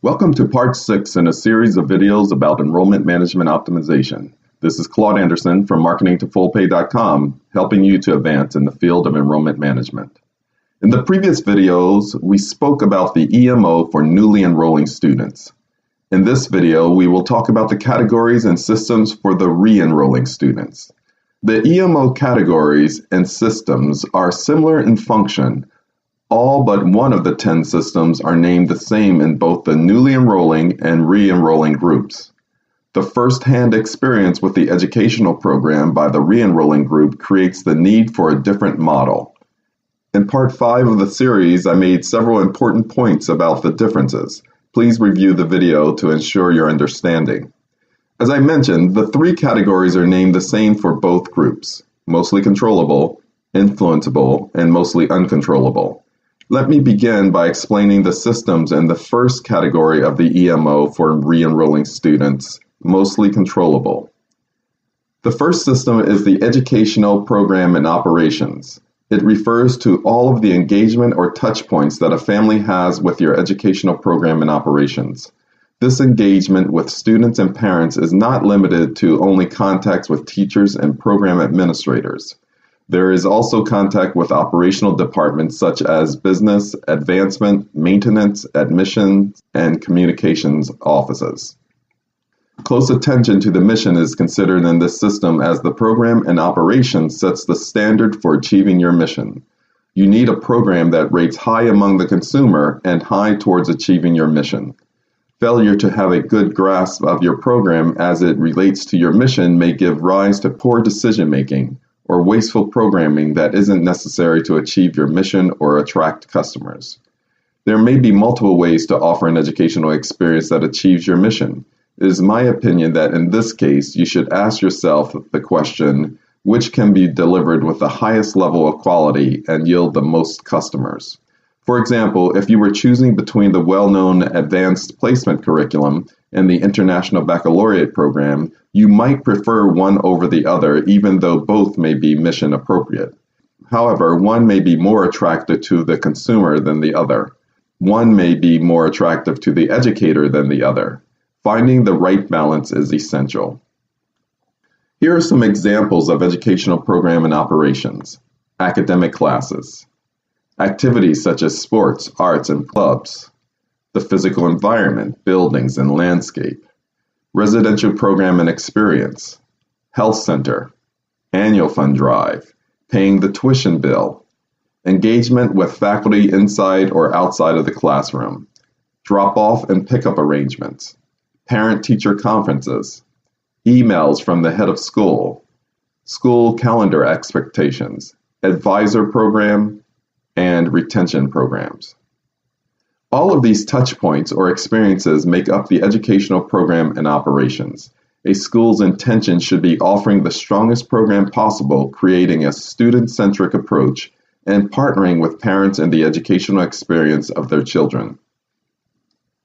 Welcome to Part 6 in a series of videos about enrollment management optimization. This is Claude Anderson from marketingtofullpay.com, helping you to advance in the field of enrollment management. In the previous videos, we spoke about the EMO for newly enrolling students. In this video, we will talk about the categories and systems for the re-enrolling students. The EMO categories and systems are similar in function. All but one of the 10 systems are named the same in both the newly enrolling and re-enrolling groups. The first-hand experience with the educational program by the re-enrolling group creates the need for a different model. In Part 5 of the series, I made several important points about the differences. Please review the video to ensure your understanding. As I mentioned, the three categories are named the same for both groups: mostly controllable, influenceable, and mostly uncontrollable. Let me begin by explaining the systems in the first category of the EMO for re-enrolling students, mostly controllable. The first system is the educational program and operations. It refers to all of the engagement or touch points that a family has with your educational program and operations. This engagement with students and parents is not limited to only contacts with teachers and program administrators. There is also contact with operational departments such as business, advancement, maintenance, admissions, and communications offices. Close attention to the mission is considered in this system as the program and operations sets the standard for achieving your mission. You need a program that rates high among the consumer and high towards achieving your mission. Failure to have a good grasp of your program as it relates to your mission may give rise to poor decision-making or wasteful programming that isn't necessary to achieve your mission or attract customers. There may be multiple ways to offer an educational experience that achieves your mission. It is my opinion that in this case, you should ask yourself the question, which can be delivered with the highest level of quality and yield the most customers? For example, if you were choosing between the well-known advanced placement curriculum and the International Baccalaureate program, you might prefer one over the other, even though both may be mission appropriate. However, one may be more attractive to the consumer than the other. One may be more attractive to the educator than the other. Finding the right balance is essential. Here are some examples of educational program and operations. Academic classes. Activities such as sports, arts, and clubs. The physical environment, buildings, and landscape. Residential program and experience. Health center. Annual fund drive. Paying the tuition bill. Engagement with faculty inside or outside of the classroom. Drop-off and pickup arrangements. Parent-teacher conferences. Emails from the head of school. School calendar expectations. Advisor program, and retention programs. All of these touch points or experiences make up the educational program and operations. A school's intention should be offering the strongest program possible, creating a student-centric approach, and partnering with parents in the educational experience of their children.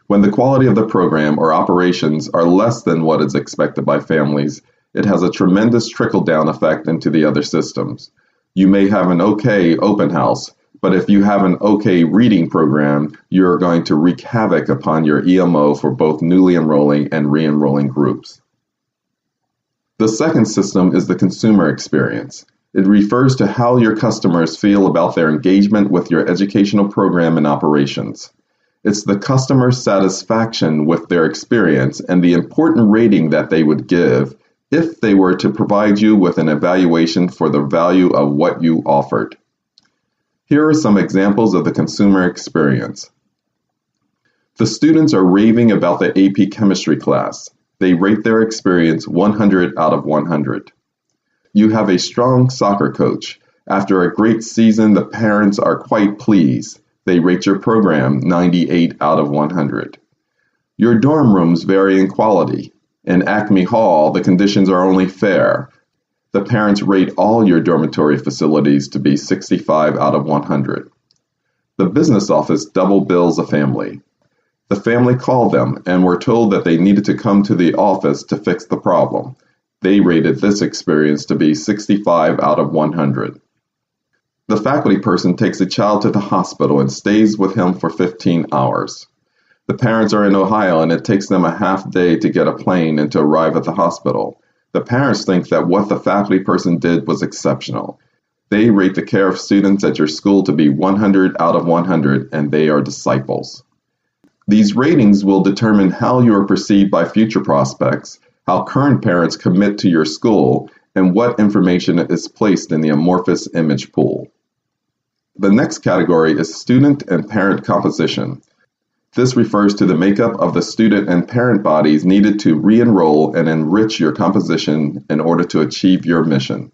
When the quality of the program or operations are less than what is expected by families, it has a tremendous trickle-down effect into the other systems. You may have an okay open house, but if you have an okay reading program, you're going to wreak havoc upon your EMO for both newly enrolling and re-enrolling groups. The second system is the consumer experience. It refers to how your customers feel about their engagement with your educational program and operations. It's the customer's satisfaction with their experience and the important rating that they would give if they were to provide you with an evaluation for the value of what you offered. Here are some examples of the consumer experience. The students are raving about the AP chemistry class. They rate their experience 100 out of 100. You have a strong soccer coach. After a great season, the parents are quite pleased. They rate your program 98 out of 100. Your dorm rooms vary in quality. In Acme Hall, the conditions are only fair. The parents rate all your dormitory facilities to be 65 out of 100. The business office double bills a family. The family called them and were told that they needed to come to the office to fix the problem. They rated this experience to be 65 out of 100. The faculty person takes a child to the hospital and stays with him for 15 hours. The parents are in Ohio and it takes them a half day to get a plane and to arrive at the hospital. The parents think that what the faculty person did was exceptional. They rate the care of students at your school to be 100 out of 100, and they are disciples. These ratings will determine how you are perceived by future prospects, how current parents commit to your school, and what information is placed in the amorphous image pool. The next category is student and parent composition. This refers to the makeup of the student and parent bodies needed to re-enroll and enrich your composition in order to achieve your mission.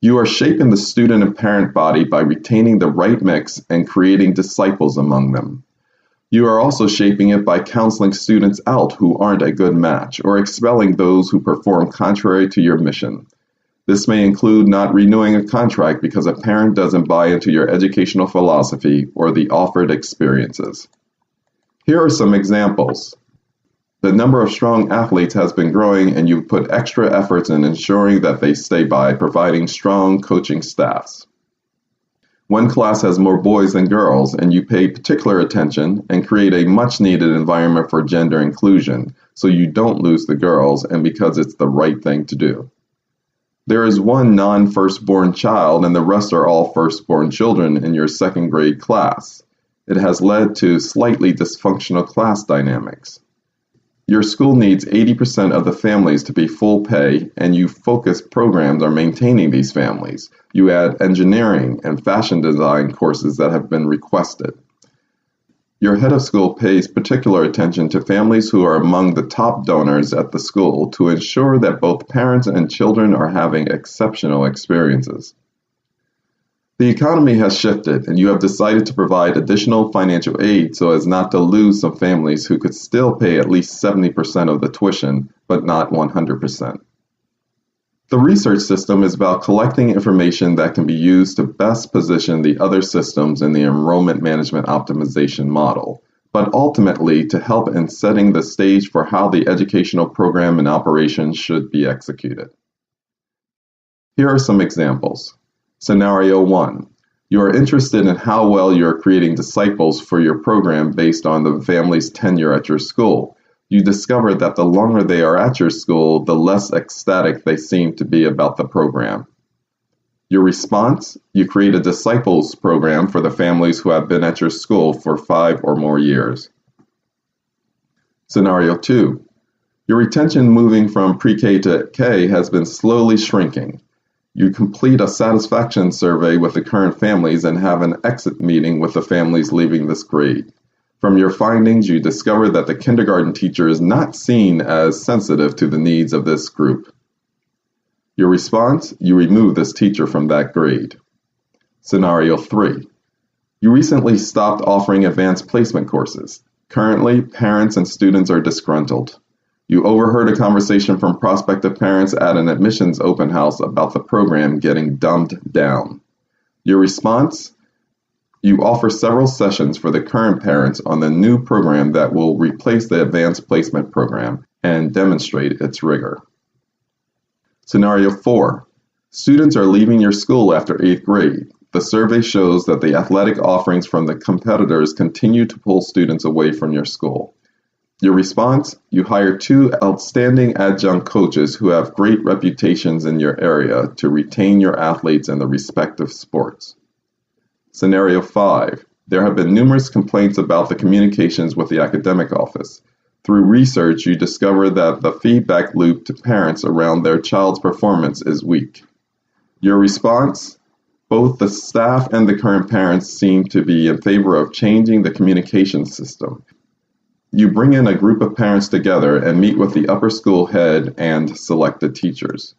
You are shaping the student and parent body by retaining the right mix and creating disciples among them. You are also shaping it by counseling students out who aren't a good match or expelling those who perform contrary to your mission. This may include not renewing a contract because a parent doesn't buy into your educational philosophy or the offered experiences. Here are some examples. The number of strong athletes has been growing and you've put extra efforts in ensuring that they stay by providing strong coaching staffs. One class has more boys than girls and you pay particular attention and create a much needed environment for gender inclusion so you don't lose the girls and because it's the right thing to do. There is one non-firstborn child and the rest are all firstborn children in your second grade class. It has led to slightly dysfunctional class dynamics. Your school needs 80% of the families to be full pay, and you focus programs on maintaining these families. You add engineering and fashion design courses that have been requested. Your head of school pays particular attention to families who are among the top donors at the school to ensure that both parents and children are having exceptional experiences. The economy has shifted, and you have decided to provide additional financial aid so as not to lose some families who could still pay at least 70% of the tuition, but not 100%. The research system is about collecting information that can be used to best position the other systems in the enrollment management optimization model, but ultimately to help in setting the stage for how the educational program and operation should be executed. Here are some examples. Scenario 1. You are interested in how well you are creating disciples for your program based on the family's tenure at your school. You discover that the longer they are at your school, the less ecstatic they seem to be about the program. Your response? You create a disciples program for the families who have been at your school for 5 or more years. Scenario 2. Your retention moving from pre-K to K has been slowly shrinking. You complete a satisfaction survey with the current families and have an exit meeting with the families leaving this grade. From your findings, you discover that the kindergarten teacher is not seen as sensitive to the needs of this group. Your response? You remove this teacher from that grade. Scenario 3. You recently stopped offering advanced placement courses. Currently, parents and students are disgruntled. You overheard a conversation from prospective parents at an admissions open house about the program getting dumbed down. Your response? You offer several sessions for the current parents on the new program that will replace the advanced placement program and demonstrate its rigor. Scenario 4. Students are leaving your school after 8th grade. The survey shows that the athletic offerings from the competitors continue to pull students away from your school. Your response? You hire 2 outstanding adjunct coaches who have great reputations in your area to retain your athletes in the respective sports. Scenario 5. There have been numerous complaints about the communications with the academic office. Through research, you discover that the feedback loop to parents around their child's performance is weak. Your response? Both the staff and the current parents seem to be in favor of changing the communication system. You bring in a group of parents together and meet with the upper school head and selected teachers.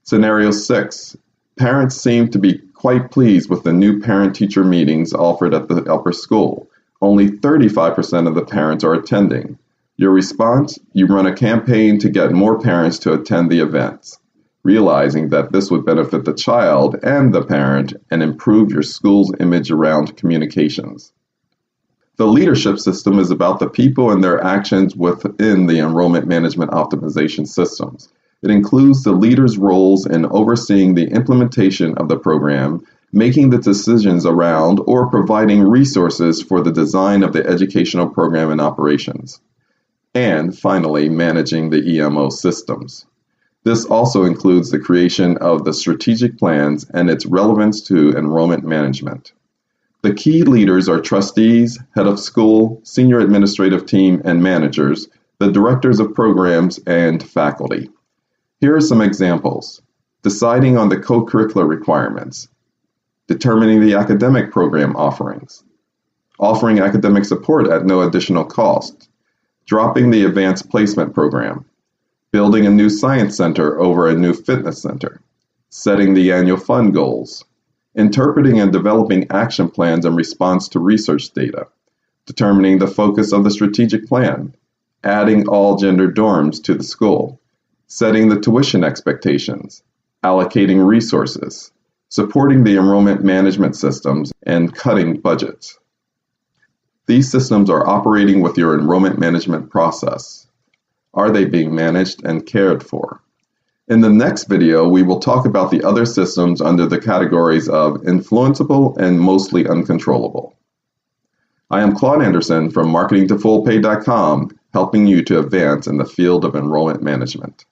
Scenario 6. Parents seem to be quite pleased with the new parent-teacher meetings offered at the upper school. Only 35% of the parents are attending. Your response? You run a campaign to get more parents to attend the events, realizing that this would benefit the child and the parent and improve your school's image around communications. The leadership system is about the people and their actions within the enrollment management optimization systems. It includes the leaders' roles in overseeing the implementation of the program, making the decisions around or providing resources for the design of the educational program and operations, and finally, managing the EMO systems. This also includes the creation of the strategic plans and its relevance to enrollment management. The key leaders are trustees, head of school, senior administrative team, and managers, the directors of programs, and faculty. Here are some examples. Deciding on the co-curricular requirements, determining the academic program offerings, offering academic support at no additional cost, dropping the advanced placement program, building a new science center over a new fitness center, setting the annual fund goals, interpreting and developing action plans in response to research data, determining the focus of the strategic plan, adding all gender dorms to the school, setting the tuition expectations, allocating resources, supporting the enrollment management systems, and cutting budgets. These systems are operating with your enrollment management process. Are they being managed and cared for? In the next video, we will talk about the other systems under the categories of influenceable and mostly uncontrollable. I am Claude Anderson from marketingtofullpay.com, helping you to advance in the field of enrollment management.